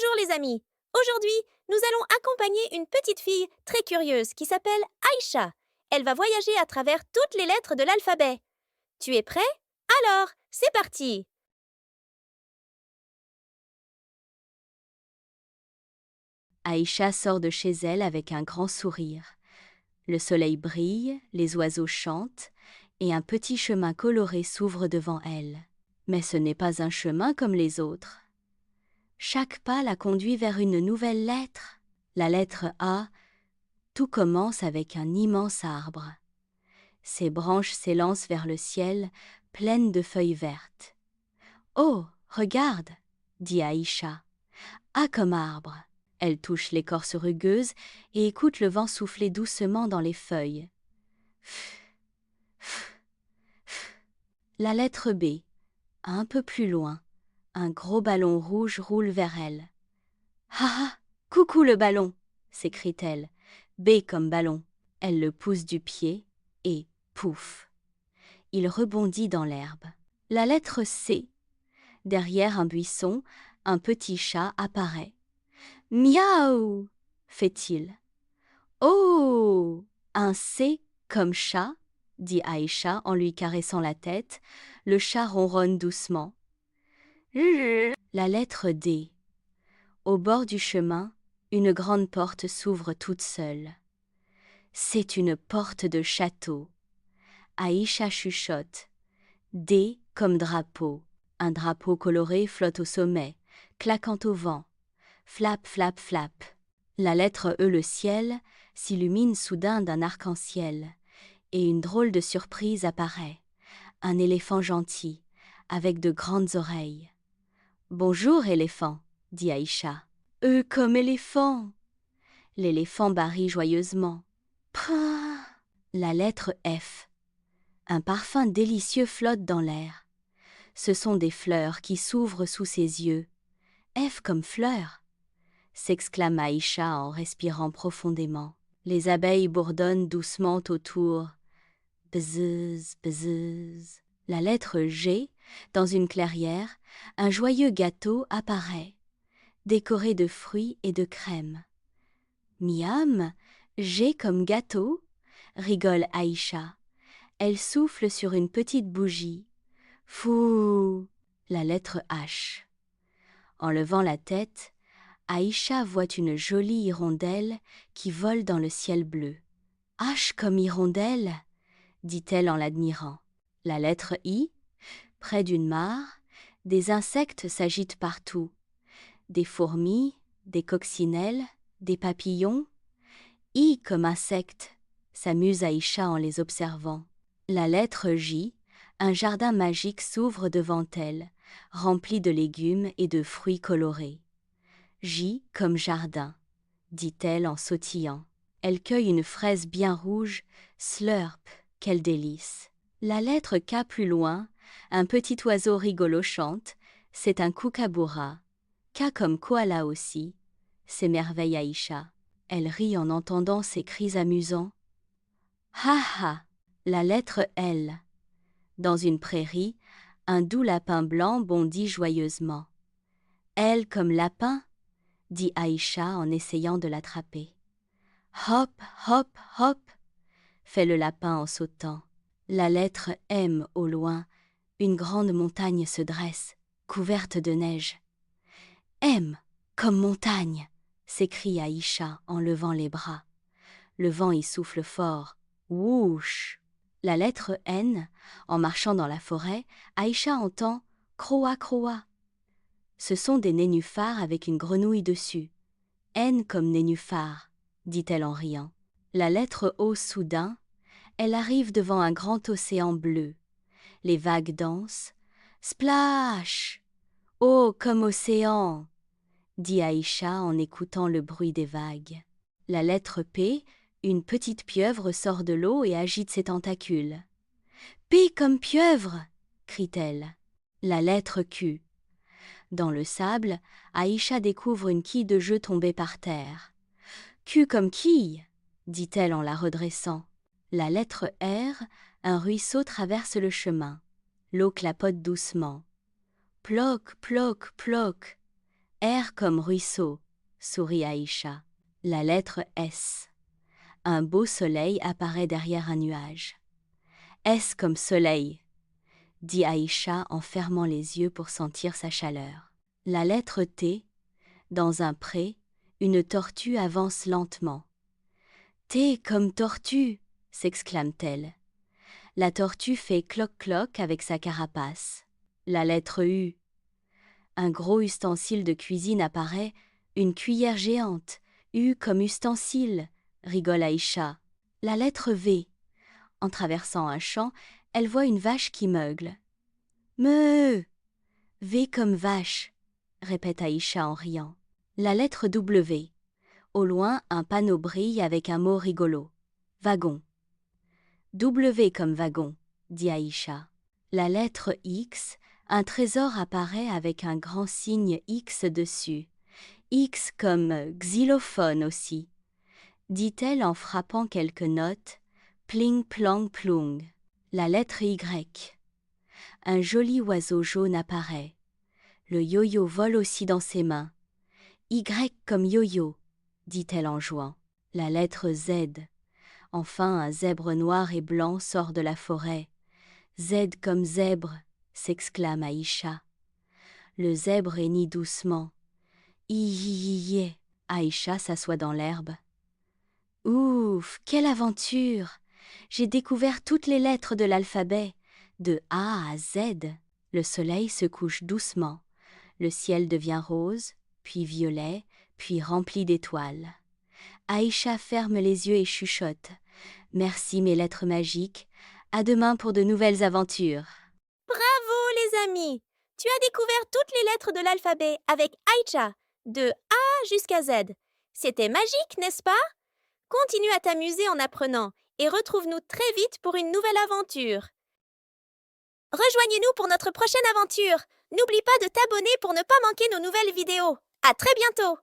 Bonjour les amis. Aujourd'hui, nous allons accompagner une petite fille très curieuse qui s'appelle Aïcha. Elle va voyager à travers toutes les lettres de l'alphabet. Tu es prêt? Alors, c'est parti. Aïcha sort de chez elle avec un grand sourire. Le soleil brille, les oiseaux chantent, et un petit chemin coloré s'ouvre devant elle. Mais ce n'est pas un chemin comme les autres. Chaque pas la conduit vers une nouvelle lettre. La lettre A, tout commence avec un immense arbre. Ses branches s'élancent vers le ciel, pleines de feuilles vertes. « Oh, regarde !» dit Aïcha. « A comme arbre !» Elle touche l'écorce rugueuse et écoute le vent souffler doucement dans les feuilles. La lettre B. Un peu plus loin, un gros ballon rouge roule vers elle. « Ah ah, coucou le ballon !» s'écrie-t-elle. B comme ballon. Elle le pousse du pied et pouf. Il rebondit dans l'herbe. La lettre C. Derrière un buisson, un petit chat apparaît. « Miaou !» fait-il. « Oh, un C comme chat !» dit Aïcha en lui caressant la tête. Le chat ronronne doucement. La lettre D. Au bord du chemin, une grande porte s'ouvre toute seule. C'est une porte de château. Aïcha chuchote. D comme drapeau. Un drapeau coloré flotte au sommet, claquant au vent. Flap, flap, flap. La lettre E, le ciel, s'illumine soudain d'un arc-en-ciel, et une drôle de surprise apparaît. Un éléphant gentil, avec de grandes oreilles. « Bonjour, éléphant, » dit Aïcha. « E comme éléphant !» L'éléphant barille joyeusement. « Prin !» La lettre F. Un parfum délicieux flotte dans l'air. Ce sont des fleurs qui s'ouvrent sous ses yeux. « F comme fleur !» s'exclame Aïcha en respirant profondément. Les abeilles bourdonnent doucement autour. Bzzz, bzzz. La lettre G, dans une clairière, un joyeux gâteau apparaît, décoré de fruits et de crème. Miam, G comme gâteau, rigole Aïcha. Elle souffle sur une petite bougie. Fou, la lettre H. En levant la tête, Aïcha voit une jolie hirondelle qui vole dans le ciel bleu. « H comme hirondelle !» dit-elle en l'admirant. La lettre I. Près d'une mare, des insectes s'agitent partout. Des fourmis, des coccinelles, des papillons. I comme insecte, s'amuse Aïcha en les observant. La lettre J. Un jardin magique s'ouvre devant elle, rempli de légumes et de fruits colorés. J comme jardin, dit-elle en sautillant. Elle cueille une fraise bien rouge, slurp, quel délice. La lettre K plus loin, un petit oiseau rigolo chante, c'est un kookaburra. K comme koala aussi, s'émerveille Aïcha. Elle rit en entendant ces cris amusants. Ha ha, la lettre L. Dans une prairie, un doux lapin blanc bondit joyeusement. L comme lapin, dit Aïcha en essayant de l'attraper. Hop, hop, hop, fait le lapin en sautant. La lettre M au loin, une grande montagne se dresse, couverte de neige. M comme montagne, s'écrie Aïcha en levant les bras. Le vent y souffle fort. Wouch! La lettre N, en marchant dans la forêt, Aïcha entend croa croa. Ce sont des nénuphars avec une grenouille dessus. N comme nénuphar, dit-elle en riant. La lettre O soudain, elle arrive devant un grand océan bleu. Les vagues dansent. Splash! Oh, comme océan! Dit Aïcha en écoutant le bruit des vagues. La lettre P, une petite pieuvre sort de l'eau et agite ses tentacules. P comme pieuvre! Crie-t-elle. La lettre Q. Dans le sable, Aïcha découvre une quille de jeu tombée par terre. Q comme quille, dit-elle en la redressant. La lettre R, un ruisseau traverse le chemin. L'eau clapote doucement. Ploc, ploc, ploc. R comme ruisseau, sourit Aïcha. La lettre S. Un beau soleil apparaît derrière un nuage. S comme soleil, dit Aïcha en fermant les yeux pour sentir sa chaleur. La lettre T. Dans un pré, une tortue avance lentement. T comme tortue, s'exclame-t-elle. La tortue fait cloc-cloc avec sa carapace. La lettre U. Un gros ustensile de cuisine apparaît, une cuillère géante. U comme ustensile, rigole Aïcha. La lettre V. En traversant un champ, elle voit une vache qui meugle. Meuh. V comme vache, répète Aïcha en riant. La lettre W. Au loin, un panneau brille avec un mot rigolo. Wagon. W comme wagon, dit Aïcha. La lettre X. Un trésor apparaît avec un grand signe X dessus. X comme xylophone aussi, dit-elle en frappant quelques notes. Pling plong plong. La lettre Y. Un joli oiseau jaune apparaît. Le yo-yo vole aussi dans ses mains. Y comme yo-yo, dit-elle en jouant. La lettre Z. Enfin, un zèbre noir et blanc sort de la forêt. Z comme zèbre, s'exclame Aïcha. Le zèbre hennit doucement. Hi. Aïcha s'assoit dans l'herbe. Ouf, quelle aventure! J'ai découvert toutes les lettres de l'alphabet, de A à Z. Le soleil se couche doucement. Le ciel devient rose, puis violet, puis rempli d'étoiles. Aïcha ferme les yeux et chuchote. Merci mes lettres magiques. À demain pour de nouvelles aventures. Bravo les amis! Tu as découvert toutes les lettres de l'alphabet avec Aïcha, de A jusqu'à Z. C'était magique, n'est-ce pas? Continue à t'amuser en apprenant et retrouve-nous très vite pour une nouvelle aventure. Rejoignez-nous pour notre prochaine aventure. N'oublie pas de t'abonner pour ne pas manquer nos nouvelles vidéos. À très bientôt!